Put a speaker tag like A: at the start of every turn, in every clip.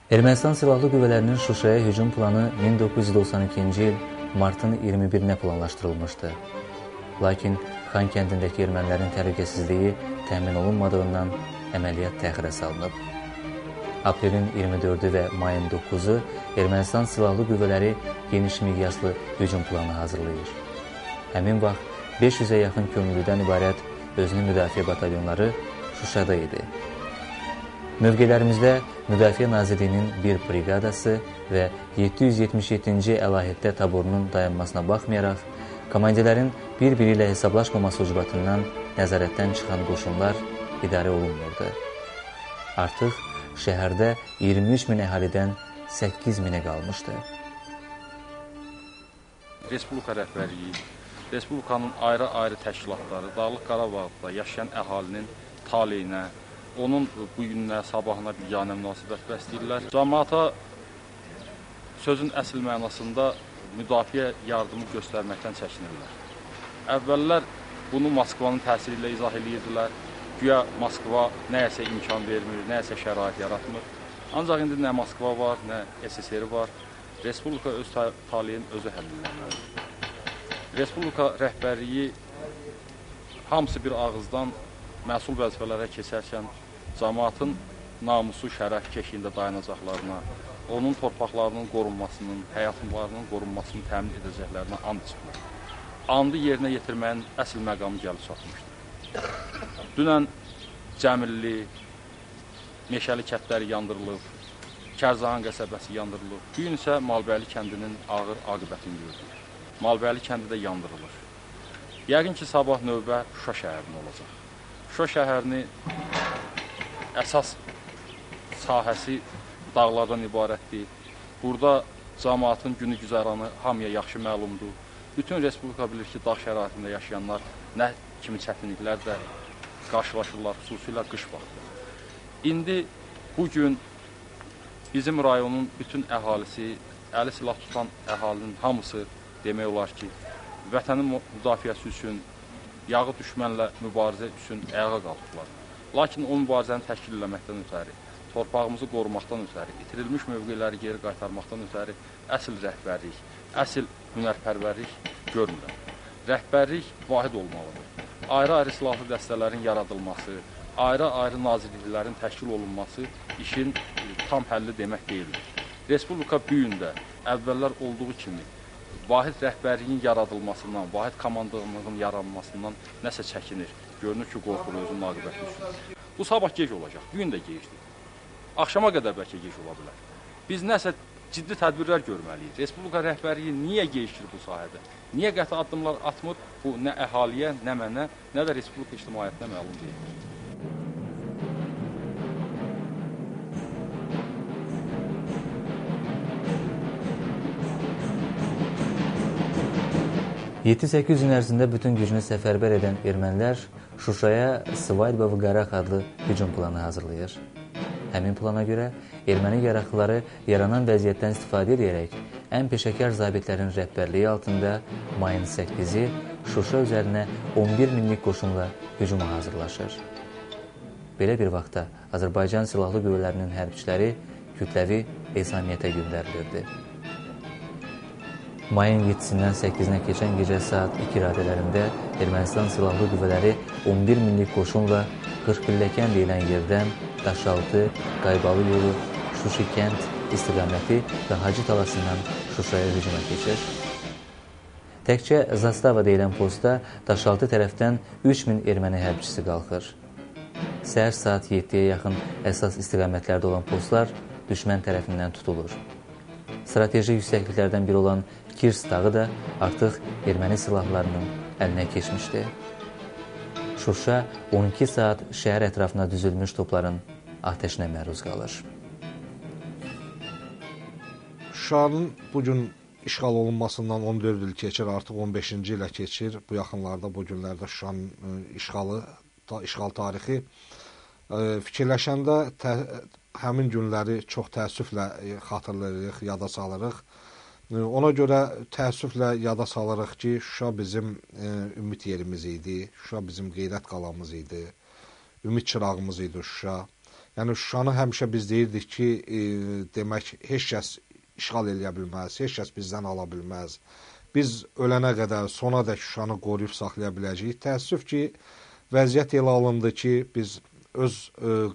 A: Ermənistan Silahlı Qüvvələrinin Şuşaya hücum planı 1992-ci il martın 21-nə planlaşdırılmışdı. Lakin Xan kəndindəki ermənilərin təhlükəsizliyi təmin olunmadığından əməliyyat təxirə salınıb. Aprelin 24-ü və mayın 9-u Ermənistan Silahlı Qüvvələri geniş miqyaslı hücum planı hazırlayır. Həmin vaxt 500-ə yaxın könüllüdən ibarət özünü müdafiə batalyonları Şuşada idi. Mövqələrimizdə Müdafiə Nazirliyinin bir briqadası və 777-ci əlahiddə taborunun dayanmasına baxmayaraq, komandirlərin bir-biri ilə hesablaşmaması ucbatından nəzarətdən çıxan qoşunlar idarə olunmurdu. Artıq şəhərdə 23 min əhalidən 8 minə qalmışdı.
B: Respublika rəhbərliyi, Respublikanın ayrı-ayrı təşkilatları Dağlıq Qarabağda yaşayan əhalinin taleyinə, onun bu gününə, sabahına biganə münasibət bəsləyirlər. Cəmaata sözün əsl mənasında müdafiə yardımı göstərməkdən çəkinirlər. Əvvəllər bunu Moskvanın təsiri ilə izah edirdilər. Güya Moskva nəyəsə imkan vermir, nəyəsə şərait yaratmır. Ancaq indi nə Moskva var, nə SSR var. Respublika öz taleyini özü həll etməlidir. Respublika rəhbərliyi hamısı bir ağızdan məsul vəzifələrə keçərkən cəmaatın namusu, şərəf keşiyində dayanacaqlarına, onun torpaqlarının qorunmasının, həyatlarının qorunmasını təmin edəcəklərinə and içmək. Andı yerinə yetirməyin əsl məqamı gəlib çatmışdır. Dünən Cəmilli, Meşəli kətləri yandırılıb, Kərzahan qəsəbəsi yandırılıb. Bu gün isə Malbəyli kəndinin ağır aqibətini gördük. Malbəyli kəndi də yandırılır. Yəqin ki, sabah növbə Şuşa şəhərində olacaq. Şuşa şəhərini əsas sahəsi dağlardan ibarətdir. Burada cəmaatın günü güzəranı hamıya yaxşı məlumdur. Bütün Respublika bilir ki, dağ şəraitində yaşayanlar nə kimi çətinliklərlə qarşılaşırlar, xüsusilə qış vaxtı. İndi bugün bizim rayonun bütün əhalisi, əli silah tutan əhalinin hamısı demək olar ki, vətənin müdafiəsi üçün, yağı düşmənlə mübarizə üçün ayağa qalxdılar. Lakin o mübarizəni təşkil eləməkdən ötəri, torpağımızı qorumaqdan ötəri, itirilmiş mövqeləri geri qaytarmaqdan ötəri əsl rəhbərlik, əsl hünərpərvərlik görmürəm. Rəhbərlik vahid olmalıdır. Ayrı-ayrı silahlı dəstələrin yaradılması, ayrı-ayrı nazirliklərin təşkil olunması işin tam həlli demək deyildir. Respublika bu gün də əvvəllər olduğu kimi vahid rəhbərliyin yaradılmasından, vahid komandanlığın yaranmasından nəsə çəkinir. Görünür ki, qorxur özünün aqibəti üçün. Bu sabah gec olacaq, bugün də gecdir. Axşama qədər bəlkə gec ola bilər. Biz nəsə ciddi tədbirlər görməliyik. Respublika rəhbərliyi niyə gecikir bu sahədə? Niyə qəti addımlar atmır? Bu nə əhaliyə, nə mənə, nə də Respublika ictimaiyyətinə məlum deyil.
A: %800 gün ərzində bütün gücünü səfərbər edən ermənilər Şuşaya Svaytba və Qaraq adlı hücum planı hazırlayır. Həmin plana görə erməni yaraqlıları yaranan vəziyyətdən istifadə edərək ən peşəkar zabitlərin rəhbərliyi altında mayın 8-i Şuşa üzərinə 11 minlik qoşunla hücuma hazırlaşır. Belə bir vaxtda Azərbaycan Silahlı Qüvvələrinin hərbçiləri kütləvi ezamiyyətə göndərilirdi. Mayın 7-sindən 8-nə keçən gecə saat 2 radələrində Ermənistan Silahlı Qüvvələri 11 minlik qoşunla 40 pilləkən deyilən yerdən Daşaltı, Qaybalı yolu, Şuşi kənd istiqaməti və Hacı talasından Şuşaya hücuma keçir. Təkcə Zastava deyilən postda Daşaltı tərəfdən 3000 erməni hərbçisi qalxır. Səhər saat 7-yə yaxın əsas istiqamətlərdə olan postlar düşmən tərəfindən tutulur. Strateji yüksəkliklərdən biri olan Kirs dağı da artıq erməni silahlarının əlinə keçmişdi. Şuşa 12 saat şəhər ətrafına düzülmüş topların atəşinə məruz qalır.
C: Şuşanın bugün işğal olunmasından 14 il keçir, artıq 15-ci ilə keçir. Bu yaxınlarda, bu günlərdə Şuşanın işğal tarixi. Fikirləşəndə həmin günləri çox təəssüflə xatırlayırıq, yada salırıq. Ona görə təəssüflə yada salırıq ki, Şuşa bizim ümid yerimiz idi, Şuşa bizim qeyrət qalamız idi, ümid çırağımız idi Şuşa. Yəni Şuşanı həmişə biz deyirdik ki, demək heç kəs işğal eləyə bilməz, heç kəs bizdən ala bilməz. Biz ölənə qədər sonadək Şuşanı qoruyub saxlaya biləcəyik. Təəssüf ki, vəziyyət elə alındı ki, biz öz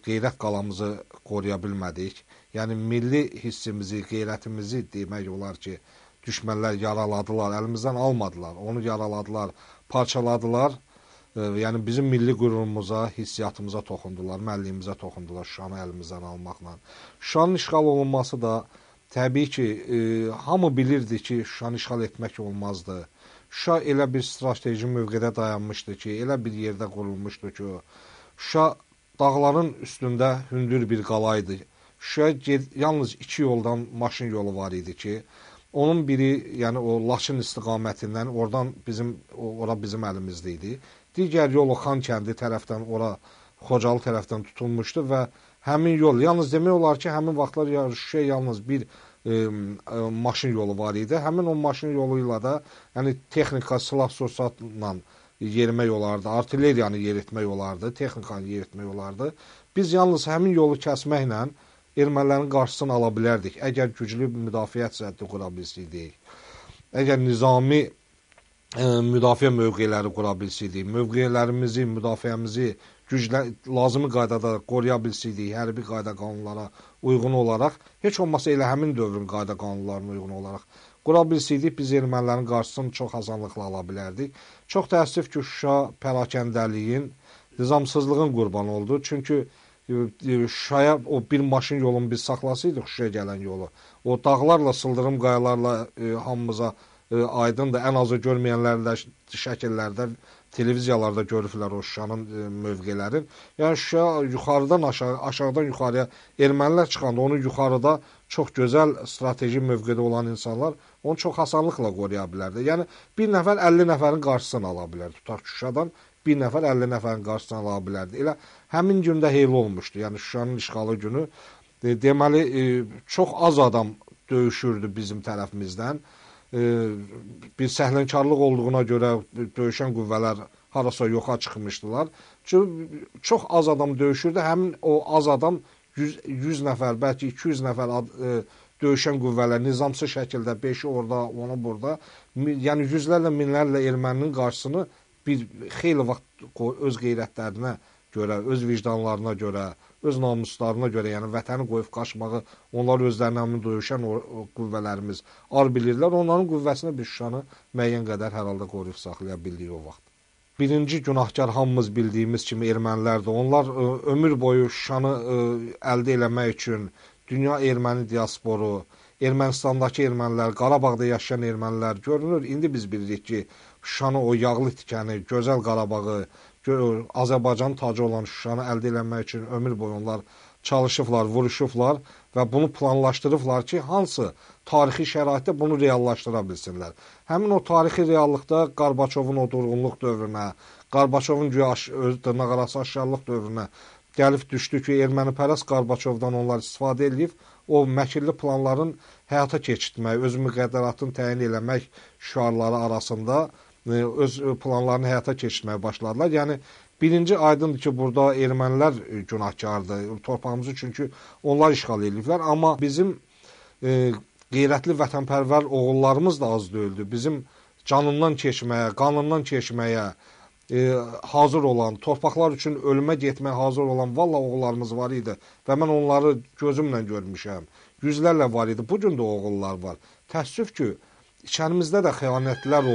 C: qeyrət qalamızı qoruya bilmədik. Yəni milli hissimizi, qeyrətimizi demək olar ki, düşmənlər yaraladılar, əlimizdən almadılar, onu yaraladılar, parçaladılar. Yəni bizim milli qürurumuza, hissiyatımıza toxundular, mənliyimizə toxundular Şuşanı əlimizdən almaqla. Şuşanın işğal olunması da təbii ki, hamı bilirdi ki, Şuşanı işğal etmək olmazdı. Şuşa elə bir strateji mövqedə dayanmışdı ki, elə bir yerdə qurulmuşdu ki, Şuşa dağların üstündə hündür bir qalaydı. Şuşaya yalnız 2 yoldan maşın yolu var idi ki, onun biri, yəni o Laçın istiqamətindən, oradan ora bizim əlimizdə idi. Digər yolu Xankəndi tərəfdən, ora Xocalı tərəfdən tutulmuşdu və həmin yol, yalnız demək olar ki, həmin vaxtlar Şuşaya yalnız bir maşın yolu var idi. Həmin o maşın yolu ilə də yəni texnika, silah sursatla yerimək olardı, artilleriyanı yeritmək olardı, texnikanı yeritmək olardı. Biz yalnız həmin yolu kəsməklə ermənilərin qarşısını ala bilərdik, əgər güclü müdafiə səddi qura bilsəydik, əgər nizami müdafiə mövqeləri qura bilsəydik, mövqelərimizi, müdafiəmizi lazımi qaydada qoruya bilsəydik, hərbi qayda qanunlara uyğun olaraq, heç olmasa elə həmin dövrün qayda qanunlarına uyğun olaraq qura bilsəydik, biz ermənilərin qarşısını çox asanlıqla ala bilərdik. Çox təəssüf ki, Şuşa pərakəndəliyin, nizamsızlığın qurbanı oldu. Çünki Şuşaya o bir maşın yolunu biz saxlasıydıq, Şuşaya gələn yolu. O dağlarla, sıldırım qayalarla hamımıza aydındır. Ən azı görməyənlər də şəkillərdə, televiziyalarda görüblər o Şuşanın mövqelərin. Yəni Şuşa yuxarıdan aşağıdan yuxarıya ermənilər çıxanda onu yuxarıda çox gözəl strateji mövqedə olan insanlar onu çox asanlıqla qoruya bilərdi. Yəni bir nəfər 50 nəfərin qarşısını ala bilərdi. Tutaq Şuşadan bir nəfər 50 nəfərin qarşısını ala bilərdi. Elə həmin gündə heyli olmuşdu. Yəni Şuşanın işğalı günü deməli çox az adam döyüşürdü bizim tərəfimizdən. Bir səhlənkarlıq olduğuna görə döyüşən qüvvələr harasa yoxa çıxmışdılar. Çünki çox az adam döyüşürdü. Həmin o az adam 100 nəfər, bəlkə 200 nəfər döyüşən qüvvələr nizamsız şəkildə 5-i orada, 10-u burada, yəni yüzlərlə, minlərlə erməninin qarşısını bir xeyli vaxt öz qeyrətlərinə görə, öz vicdanlarına görə, öz namuslarına görə, yəni vətəni qoyub qaçmağı, onlar özlərinə döyüşən o qüvvələrimiz ar bilirlər. Onların qüvvəsini biz Şuşanı müəyyən qədər hər halda qoruyub saxlaya bildik o vaxt. Birinci günahkar hamımız bildiyimiz kimi ermənilərdir. Onlar ömür boyu Şuşanı əldə eləmək üçün dünya erməni diasporu, Ermənistandakı ermənilər, Qarabağda yaşayan ermənilər görünür. İndi biz bilirik ki, Şuşanı o yağlı tikəni, gözəl Qarabağı, Azərbaycanın tacı olan Şuşanı əldə eləmək üçün ömür boyu onlar çalışıblar, vuruşublar və bunu planlaşdırıblar ki, hansı tarixi şəraitdə bunu reallaşdıra bilsinlər. Həmin o tarixi reallıqda Qarbaçovun o durğunluq dövrünə, Qarbaçovun güya dırnaqarası aşkarlıq dövrünə gəlib düşdü ki, ermənipərəst Qarbaçovdan onlar istifadə edib, o məkirli planların həyata keçirtmək, öz müqəddəratını təyin eləmək şüarları arasında öz planlarını həyata keçirməyə başladılar. Yəni, birinci aydındır ki, burada ermənilər günahkardır, torpağımızı çünki onlar işğal ediblər. Amma bizim qeyrətli vətənpərvər oğullarımız da az deyildi. Bizim canından keçməyə, qanından keçməyə hazır olan, torpaqlar üçün ölümə getməyə hazır olan valla oğullarımız var idi. Və mən onları gözümlə görmüşəm. Yüzlərlə var idi. Bugün də oğullar var. Təəssüf ki, içərimizdə də xəyanətlər oldu.